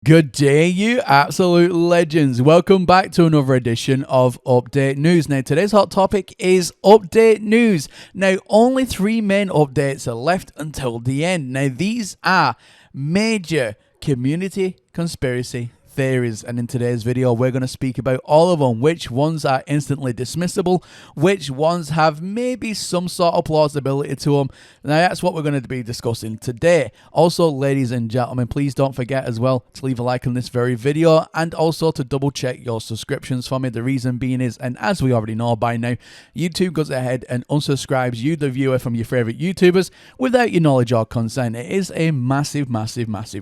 Good day, you absolute legends. Welcome back to another edition of Update News. Now, today's hot topic is Update News. Now, only 3 main updates are left until the end. Now, these are major community conspiracy theories, and in today's video we're going to speak about all of them, which ones are instantly dismissible, which ones have maybe some sort of plausibility to them. Now that's what we're going to be discussing today. Also, ladies and gentlemen, please don't forget as well to leave a like on this very video and also to double check your subscriptions for me. The reason being is, and as we already know by now, YouTube goes ahead and unsubscribes you, the viewer, from your favorite YouTubers without your knowledge or consent. It is a massive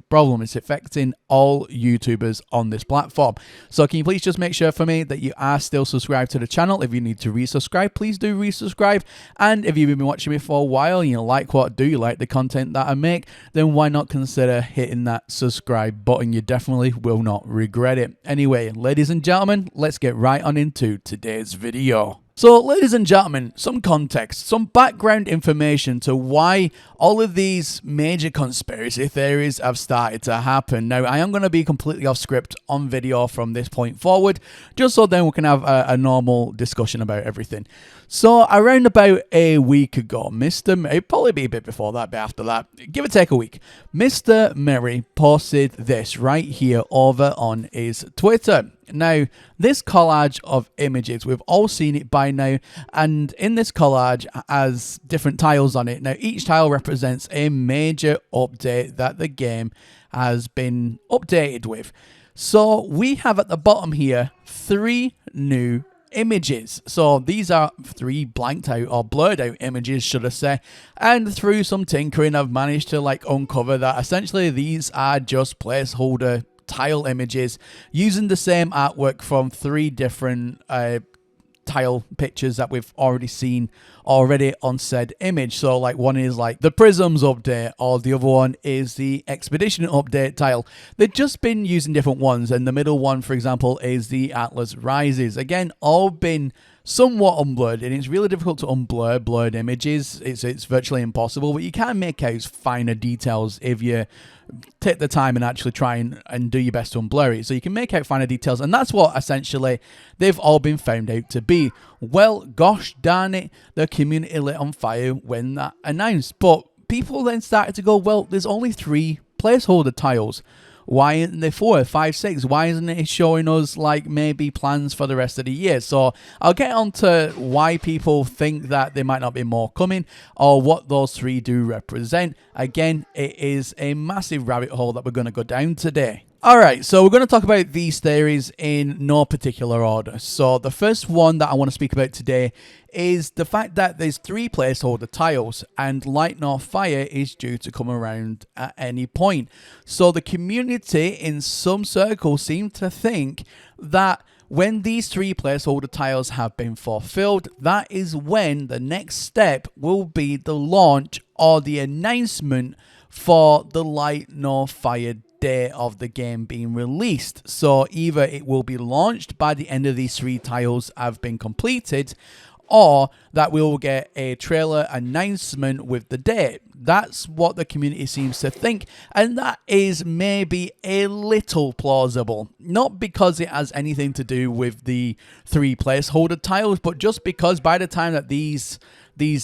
problem. It's affecting all YouTubers on this platform. So can you please just make sure for me that you are still subscribed to the channel? If you need to resubscribe, please do resubscribe. And if you've been watching me for a while and you like what I do, you like the content that I make, then why not consider hitting that subscribe button? You definitely will not regret it. Anyway, ladies and gentlemen, let's get right on into today's video. So, ladies and gentlemen, some context, some background information to why all of these major conspiracy theories have started to happen. Now, I am going to be completely off script on video from this point forward, just so then we can have a normal discussion about everything. So, around about a week ago, it'd probably be a bit before that, but after that, give or take a week, Mr. Murray posted this right here over on his Twitter. Now, this collage of images, we've all seen it by now, and in this collage has different tiles on it. Now, each tile represents a major update that the game has been updated with. So, we have at the bottom here 3 new images. So these are 3 blanked out or blurred out images, should I say, and through some tinkering I've managed to uncover that essentially these are just placeholder tile images using the same artwork from 3 different tile pictures that we've already seen on said image. So one is the Prisms update, or the other one is the Expedition update tile. They've just been using different ones, and the middle one, for example, is the Atlas Rises. Again, all been somewhat unblurred, and it's really difficult to unblur blurred images. It's virtually impossible, but you can make out finer details if you take the time and actually try and do your best to unblur it. So you can make out finer details, and that's what essentially they've all been found out to be. Well, gosh darn it, the community lit on fire when that announced. But people then started to go, well, there's only 3 placeholder tiles. Why isn't there 4, 5, 6? Why isn't it showing us maybe plans for the rest of the year? So I'll get on to why people think that there might not be more coming, or what those 3 do represent. Again, it is a massive rabbit hole that we're going to go down today. Alright, so we're going to talk about these theories in no particular order. So the first one that I want to speak about today is the fact that there's 3 placeholder tiles and Light Nor Fire is due to come around at any point. So the community in some circles seem to think that when these 3 placeholder tiles have been fulfilled, that is when the next step will be the launch or the announcement for the Light Nor Fire day of the game being released. So either it will be launched by the end of these 3 tiles have been completed, or that we will get a trailer announcement with the date. That's what the community seems to think, and that is maybe a little plausible. Not because it has anything to do with the 3 placeholder tiles, but just because by the time that these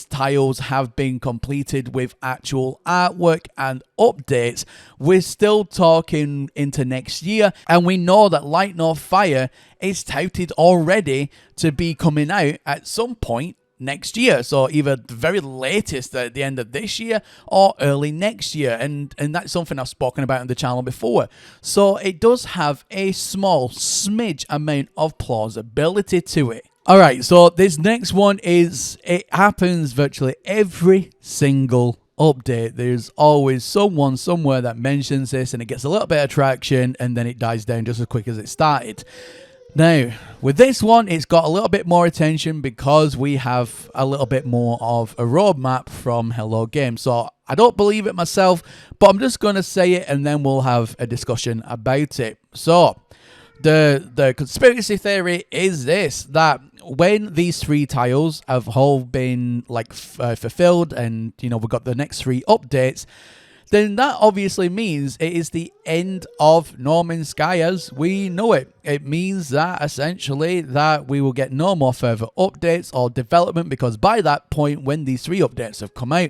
tiles have been completed with actual artwork and updates, we're still talking into next year, and we know that Light Nor Fire is touted already to be coming out at some point next year. So either the very latest at the end of this year or early next year, and that's something I've spoken about on the channel before. So it does have a small smidge amount of plausibility to it. Alright, so this next one it happens virtually every single update. There's always someone somewhere that mentions this, and it gets a little bit of traction, and then it dies down just as quick as it started. Now, with this one, it's got a little bit more attention because we have a little bit more of a roadmap from Hello Games. So I don't believe it myself, but I'm just going to say it, and then we'll have a discussion about it. So the conspiracy theory is this, that when these 3 tiles have all been fulfilled, and we've got the next 3 updates, then that obviously means it is the end of No Man's Sky as we know it. It means that essentially that we will get no more further updates or development, because by that point, when these 3 updates have come out,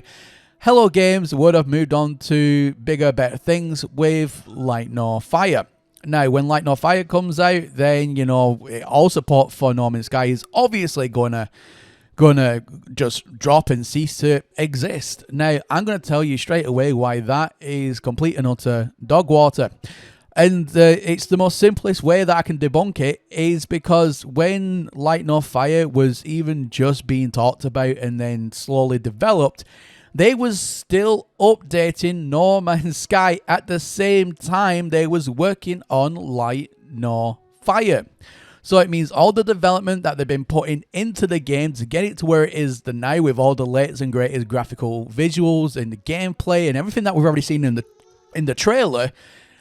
Hello Games would have moved on to bigger, better things with Light Nor Fire. Now, when Light Nor Fire comes out, then, you know, all support for No Man's Sky is obviously gonna just drop and cease to exist. Now, I'm going to tell you straight away why that is complete and utter dog water. And it's the most simplest way that I can debunk it, is because when Light Nor Fire was even just being talked about and then slowly developed, they was still updating No Man's Sky at the same time they was working on Light Nor Fire. So it means all the development that they've been putting into the game to get it to where it is now, with all the latest and greatest graphical visuals and the gameplay and everything that we've already seen in the trailer,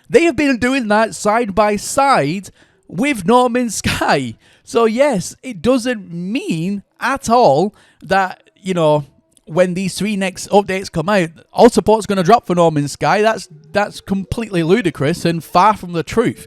they have been doing that side by side with No Man's Sky. So yes, it doesn't mean at all that, you know, when these 3 next updates come out, all support's going to drop for No Man's Sky. That's completely ludicrous and far from the truth.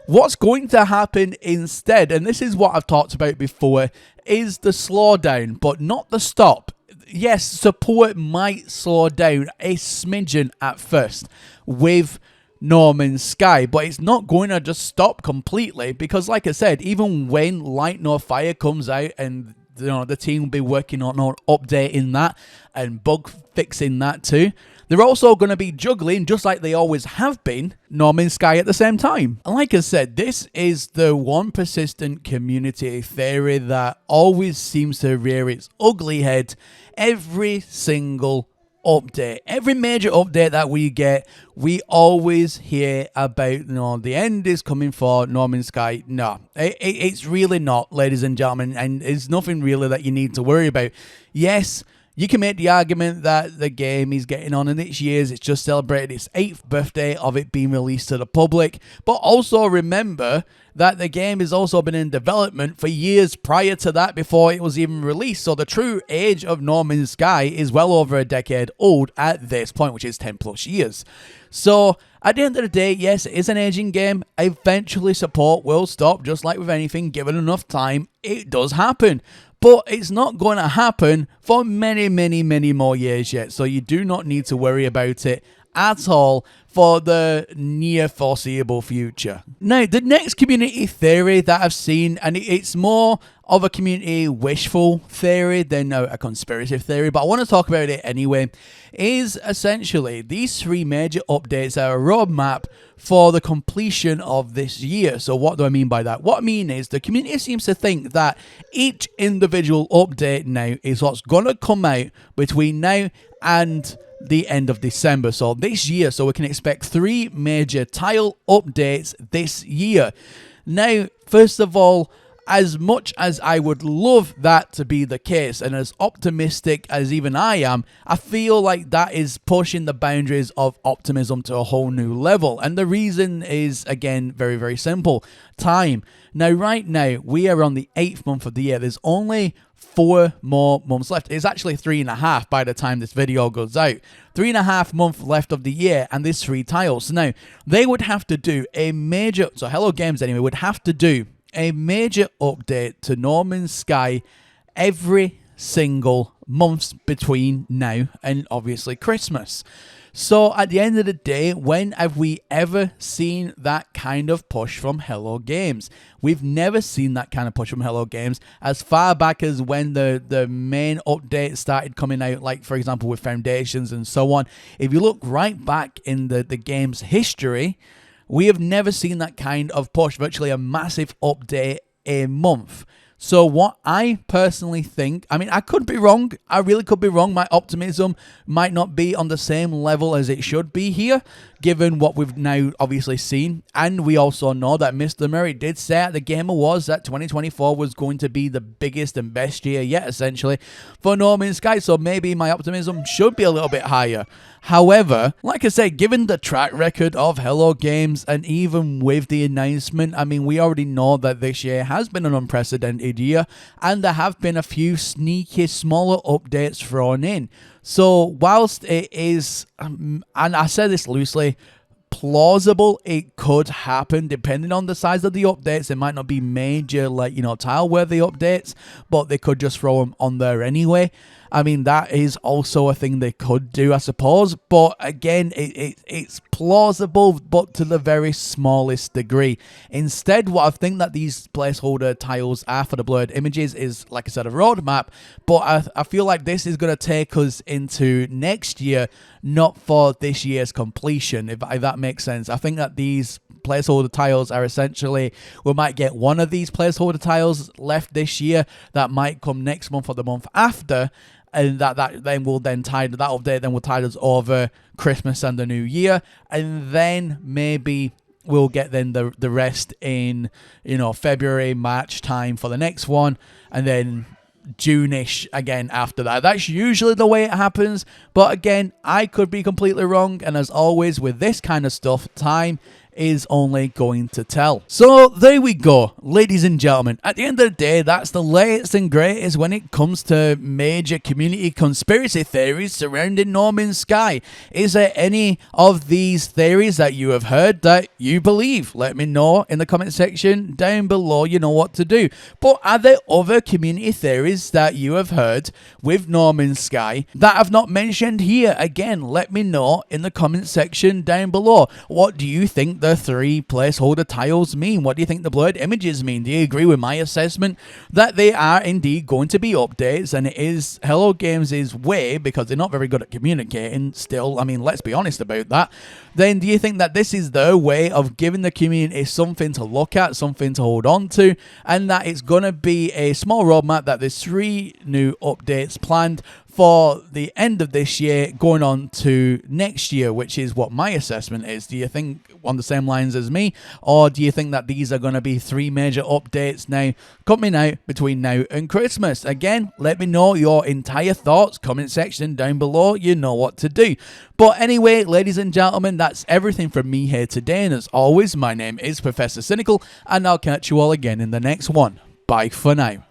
What's going to happen instead, and this is what I've talked about before, is the slowdown, but not the stop. Yes, support might slow down a smidgen at first with No Man's Sky, but it's not going to just stop completely, because like I said, even when Light Nor Fire comes out, and you know, the team will be working on updating that and bug fixing that too, they're also going to be juggling, just like they always have been, No Man's Sky at the same time. And like I said, this is the one persistent community theory that always seems to rear its ugly head every single update. Every major update that we get, we always hear about, you know, the end is coming for No Man's Sky. No, it's really not, ladies and gentlemen, and it's nothing really that you need to worry about. Yes, you can make the argument that the game is getting on in its years. It's just celebrated its 8th birthday of it being released to the public. But also remember that the game has also been in development for years prior to that, before it was even released. So the true age of No Man's Sky is well over a decade old at this point, which is 10 plus years. So at the end of the day, yes, it is an aging game. Eventually support will stop, just like with anything. Given enough time, it does happen. But it's not going to happen for many, many, many more years yet. So you do not need to worry about it at all for the near foreseeable future. Now, the next community theory that I've seen, and it's more of a community wishful theory than a conspiracy theory, but I want to talk about it anyway, is essentially these 3 major updates are a roadmap for the completion of this year. So what do I mean by that? What I mean is the community seems to think that each individual update now is what's going to come out between now and the end of December, so this year. So we can expect 3 major tile updates this year. Now, first of all, as much as I would love that to be the case, and as optimistic as even I am, I feel like that is pushing the boundaries of optimism to a whole new level. And the reason is, again, very, very simple. Time. Now, right now, we are on the 8th month of the year. There's only 4 more months left. It's actually 3.5 by the time this video goes out. 3.5 months left of the year, and there's 3 tiles. Now, they would have to do a major, so Hello Games anyway, would have to do a major update to No Man's Sky every single month between now and obviously Christmas. So at the end of the day, when have we ever seen that kind of push from Hello Games? We've never seen that kind of push from Hello Games as far back as when the main updates started coming out, like for example with Foundations and so on. If you look right back in the game's history, we have never seen that kind of push, virtually a massive update a month. So what I personally think, I mean, I could be wrong. I really could be wrong. My optimism might not be on the same level as it should be here, given what we've now obviously seen. And we also know that Mr. Murray did say at the Game Awards that 2024 was going to be the biggest and best year yet, essentially, for No Man's Sky. So maybe my optimism should be a little bit higher. However, like I said, given the track record of Hello Games, and even with the announcement, I mean, we already know that this year has been an unprecedented completed year, and there have been a few sneaky smaller updates thrown in. So whilst it is, and I say this loosely, plausible it could happen depending on the size of the updates. It might not be major, like, tile worthy updates, but they could just throw them on there anyway. I mean, that is also a thing they could do, I suppose. But again, it's plausible, but to the very smallest degree. Instead, what I think that these placeholder tiles are for the blurred images is, like I said, a roadmap. But I feel like this is going to take us into next year, not for this year's completion, if that makes sense. I think that these placeholder tiles are essentially, we might get one of these placeholder tiles left this year that might come next month or the month after, and that then will then tide that update then will tide us over Christmas and the New Year, and then maybe we'll get then the rest in February, March time for the next one, and then June-ish again after that. That's usually the way it happens, but again, I could be completely wrong, and as always with this kind of stuff, time is only going to tell. So there we go, ladies and gentlemen. At the end of the day, that's the latest and greatest when it comes to major community conspiracy theories surrounding No Man's Sky. Is there any of these theories that you have heard that you believe? Let me know in the comment section down below. You know what to do. But are there other community theories that you have heard with No Man's Sky that I've not mentioned here? Again, let me know in the comment section down below. What do you think the 3 placeholder tiles mean? What do you think the blurred images mean? Do you agree with my assessment that they are indeed going to be updates, and it is Hello Games' way, because they're not very good at communicating still, I mean, let's be honest about that? Then do you think that this is their way of giving the community something to look at, something to hold on to, and that it's going to be a small roadmap, that there's 3 new updates planned for the end of this year going on to next year, which is what my assessment is? Do you think on the same lines as me, or do you think that these are going to be 3 major updates now coming out between now and Christmas? Again, let me know your entire thoughts, comment section down below. You know what to do. But anyway, ladies and gentlemen, that's everything from me here today, and as always, my name is Professor Cynical, and I'll catch you all again in the next one. Bye for now.